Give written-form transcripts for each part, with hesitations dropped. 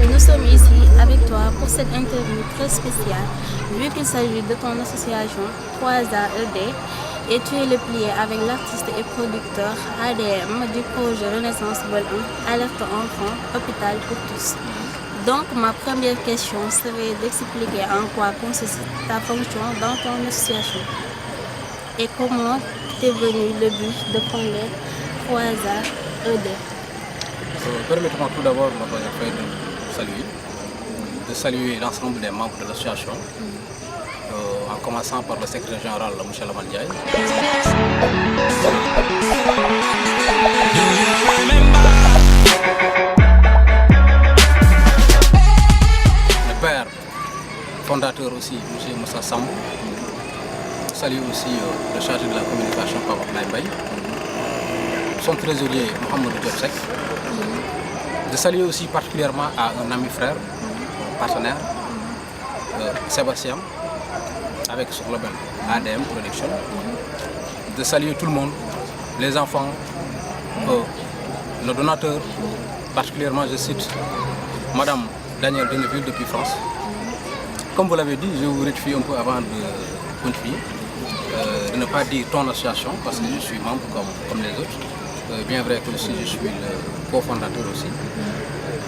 Nous sommes ici avec toi pour cette interview très spéciale, vu qu'il s'agit de ton association 3AED et tu es le plié avec l'artiste et producteur ADM du projet Renaissance Vol 1, Alerte Enfant, Hôpital pour tous. Donc ma première question serait d'expliquer en quoi consiste ta fonction dans ton association et comment t'est venu le but de fonder 3AED. Permettez-moi tout d'abord de saluer l'ensemble des membres de l'association, en commençant par le secrétaire général, M. Lamandiaï. Le père fondateur aussi, M. Moussa Samb. Je salue aussi le chargé de la communication, Papa Naïbaï. Son trésorier, Mohamed Diop. Je salue aussi particulièrement à un ami frère, partenaire, Sébastien, avec son label ADM Production. De saluer tout le monde, les enfants, nos donateurs, particulièrement je cite Madame Danielle Deneville depuis France. Comme vous l'avez dit, je vous rectifie un peu avant de continuer, de ne pas dire ton association parce que je suis membre comme les autres. Bien vrai que aussi je suis le cofondateur aussi.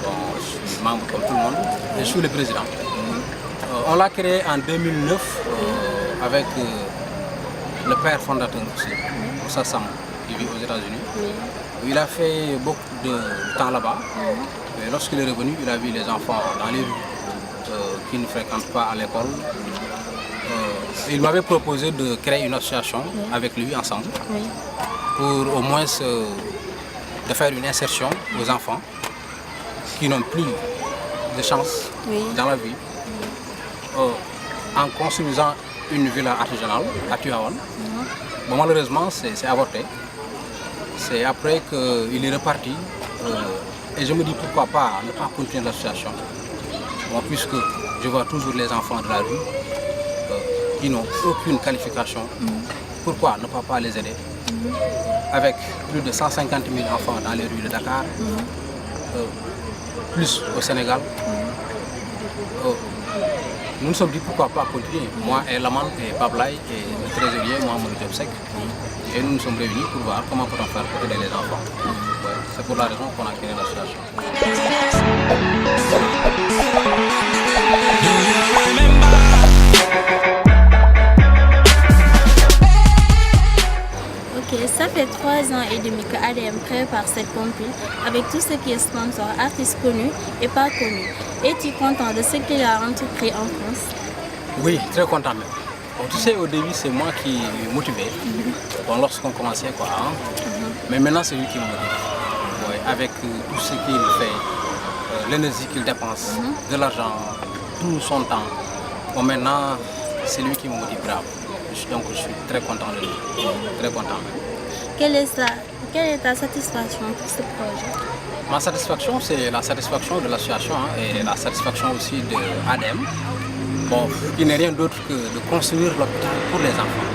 Bon, je suis membre comme tout le monde et je suis le président. On l'a créé en 2009 avec le père fondateur aussi, Moussa Samb, qui vit aux États-Unis. Il a fait beaucoup de temps là-bas. Et lorsqu'il est revenu, il a vu les enfants dans les rues qui ne fréquentent pas à l'école. Il m'avait proposé de créer une association avec lui ensemble pour au moins de faire une insertion aux enfants qui n'ont plus de chance dans la vie en construisant une villa artisanale à Tuaon. Bon, malheureusement, c'est avorté. C'est après qu'il est reparti et je me dis pourquoi pas ne pas continuer l'association. Bon, puisque je vois toujours les enfants de la rue qui n'ont aucune qualification, pourquoi ne pas les aider? Avec plus de 150 000 enfants dans les rues de Dakar, plus au Sénégal. Nous nous sommes dit pourquoi pas continuer. Moi et Laman et Pablaï et le trésorier, Mohamed Diop. Et nous nous sommes réunis pour voir comment peut-on faire pour aider les enfants. C'est pour la raison qu'on a créé l'association. Ok, ça fait 3 ans et demi que ADM prépare cette compil avec tout ce qui est sponsor, artistes connus et pas connus. Es-tu content de ce qu'il a entrepris en France? Oui, très content même. Bon, tu sais, au début, c'est moi qui motivais bon, lorsqu'on commençait. Quoi, hein. Mais maintenant, c'est lui qui me motive. Ouais, avec tout ce qu'il fait, l'énergie qu'il dépense, de l'argent, tout son temps. Bon, maintenant, c'est lui qui me motive grave. Donc, je suis très content de lui. Très content même. Quelle est ta satisfaction pour ce projet? Ma satisfaction, c'est la satisfaction de l'association et la satisfaction aussi de ADM. Bon, qui n'est rien d'autre que de construire l'hôpital pour les enfants.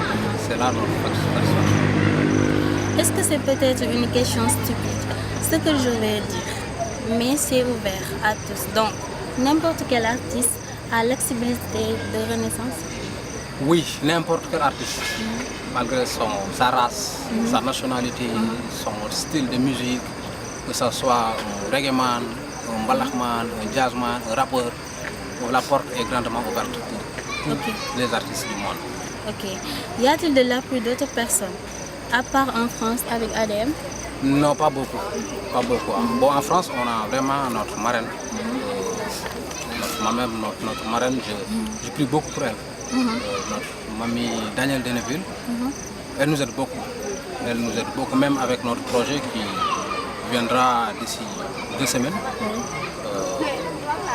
C'est là notre satisfaction. Est-ce que c'est peut-être une question stupide, ce que je vais dire, mais c'est ouvert à tous. Donc, n'importe quel artiste a l'accessibilité de Renaissance? Oui, n'importe quel artiste, malgré sa race, sa nationalité, son style de musique, que ce soit un reggaeman, un balakman, un jazzman, un rappeur, la porte est grandement ouverte pour tous les artistes du monde. Ok. Y a-t-il de l'appui d'autres personnes, à part en France avec ADM? Non, pas beaucoup. Pas beaucoup. Bon, en France, on a vraiment notre marraine. Notre marraine, je prie beaucoup pour elle. Notre mamie Danielle Deneville, elle nous aide beaucoup. Elle nous aide beaucoup, même avec notre projet qui viendra d'ici 2 semaines,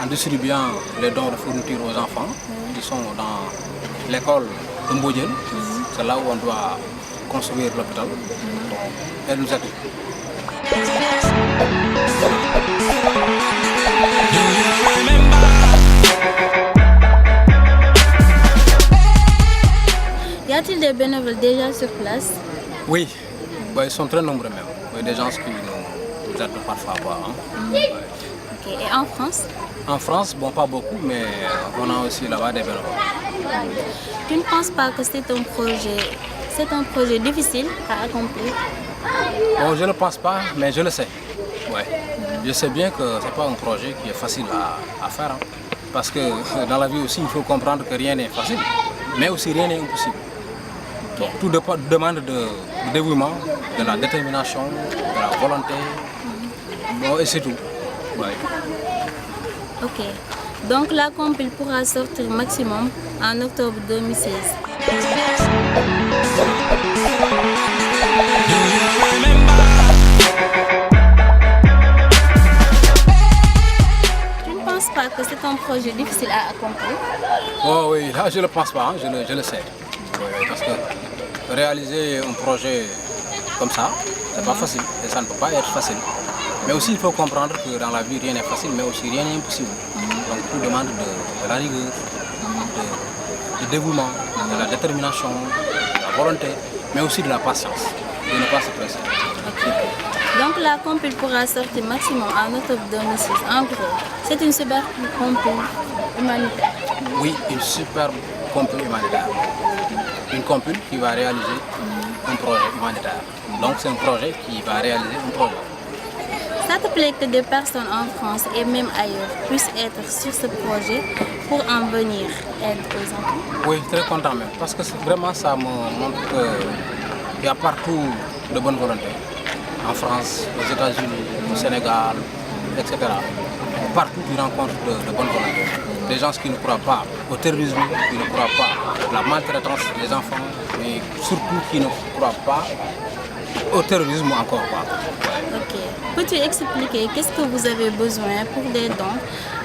en distribuant les dons de fourniture aux enfants qui sont dans l'école de Mbodjen. C'est là où on doit construire l'hôpital. Elle nous aide. Y a-t-il des bénévoles déjà sur place? Oui, ils sont très nombreux même. Des gens qui nous aident parfois. Hein. Ok. Et en France? En France, bon, pas beaucoup, mais on a aussi là-bas des bénévoles. Tu ne penses pas que c'est un projet difficile à accomplir? Bon, je ne le pense pas, mais je le sais. Ouais. Je sais bien que ce n'est pas un projet qui est facile à faire. Hein. Parce que dans la vie aussi, il faut comprendre que rien n'est facile, mais aussi rien n'est impossible. Donc, tout demande de dévouement, de la détermination, de la volonté. Bon, et c'est tout. Ouais. Ok. Donc la compil pourra sortir maximum en octobre 2016. Tu ne penses pas que c'est un projet difficile à accomplir? Oh oui, là je ne le pense pas, hein, je le sais. Oui, parce que réaliser un projet comme ça, c'est pas facile et ça ne peut pas être facile. Mais aussi il faut comprendre que dans la vie rien n'est facile, mais aussi rien n'est impossible. Donc tout demande de la rigueur, du dévouement, de la détermination, de la volonté, mais aussi de la patience, de ne pas se presser. Okay. Donc la compil pourra sortir maximum en octobre 2006. En gros, c'est une super compil humanitaire. Oui, une super compil humanitaire. Une compil qui va réaliser un projet humanitaire. Donc c'est un projet qui va réaliser un projet. Ça te plaît que des personnes en France et même ailleurs puissent être sur ce projet pour en venir aide aux enfants? Oui, très content même, parce que vraiment ça me montre qu'il y a partout de bonne volonté. En France, aux États-Unis, au Sénégal, etc. Partout tu rencontres de bonne volonté. Des gens qui ne croient pas au terrorisme, qui ne croient pas à la maltraitance des enfants, mais surtout qui ne croient pas au terrorisme encore pas. Ok. Peux-tu expliquer qu'est-ce que vous avez besoin pour des dons,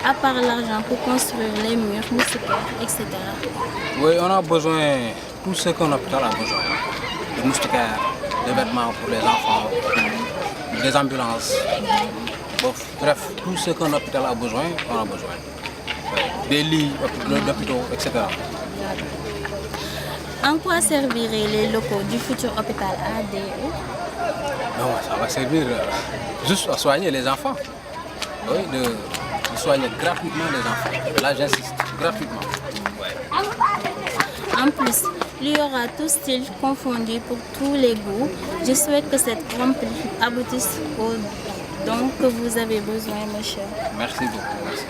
à part l'argent pour construire les murs, moustiquaires, etc. Oui, on a besoin de tout ce qu'un hôpital a besoin. Des moustiquaires, des vêtements pour les enfants, des ambulances. Bref, tout ce qu'un hôpital a besoin, on a besoin. Des lits d'hôpitaux, etc. En quoi serviraient les locaux du futur hôpital ADE? Non, ça va servir juste à soigner les enfants. Oui, de soigner gratuitement les enfants. Là, j'insiste, gratuitement. Ouais. En plus, il y aura tout style confondu pour tous les goûts. Je souhaite que cette compil aboutisse aux dons que vous avez besoin, monsieur. Merci beaucoup. Merci.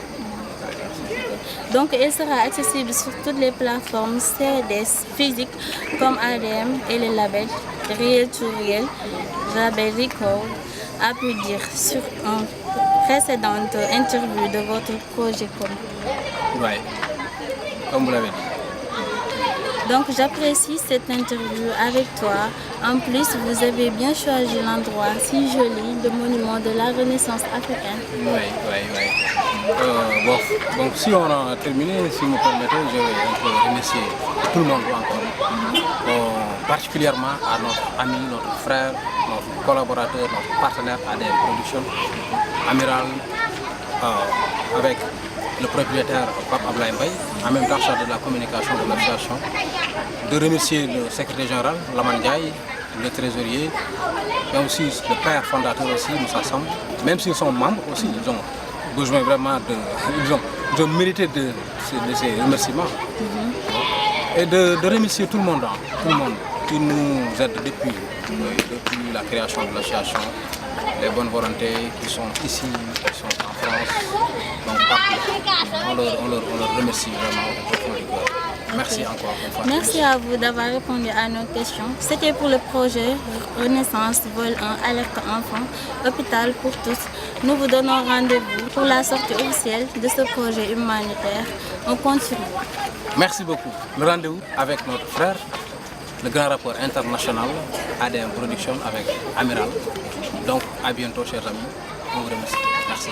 Donc, elle sera accessible sur toutes les plateformes CDS physiques comme ADM et les labels Real to Real, Rabel Record, a pu dire sur une précédente interview de votre projet commun. Oui, comme vous l'avez dit. Donc, j'apprécie cette interview avec toi. En plus, vous avez bien choisi l'endroit si joli, le monument de la Renaissance africaine. Oui. Donc, si on a terminé, si vous me permettez, je vais remercier tout le monde encore. Particulièrement à notre ami, notre frère, notre collaborateur, notre partenaire ADM Production, Amiral, avec le propriétaire Pape Ablaye Mbaye, en même temps chargé de la communication de l'association. De remercier le secrétaire général, Laman Ndiaye, le trésorier, et aussi le père fondateur aussi, Moussa Sam. Même s'ils sont membres aussi, ils ont besoin vraiment ils ont mérité de ces remerciements. Et de remercier tout le monde qui nous aide depuis la création de l'association, les bonnes volontés qui sont ici, qui sont en France, donc partout. On leur remercie vraiment au fond du cœur. Merci encore une fois. Merci à vous d'avoir répondu à nos questions. C'était pour le projet Renaissance Vol 1 Alerte Enfant, Hôpital pour tous. Nous vous donnons rendez-vous pour la sortie officielle de ce projet humanitaire. On compte sur vous. Merci beaucoup. Le rendez-vous avec notre frère, le grand rapport international ADM Production avec Amiral. Donc à bientôt chers amis. On vous remercie. Merci.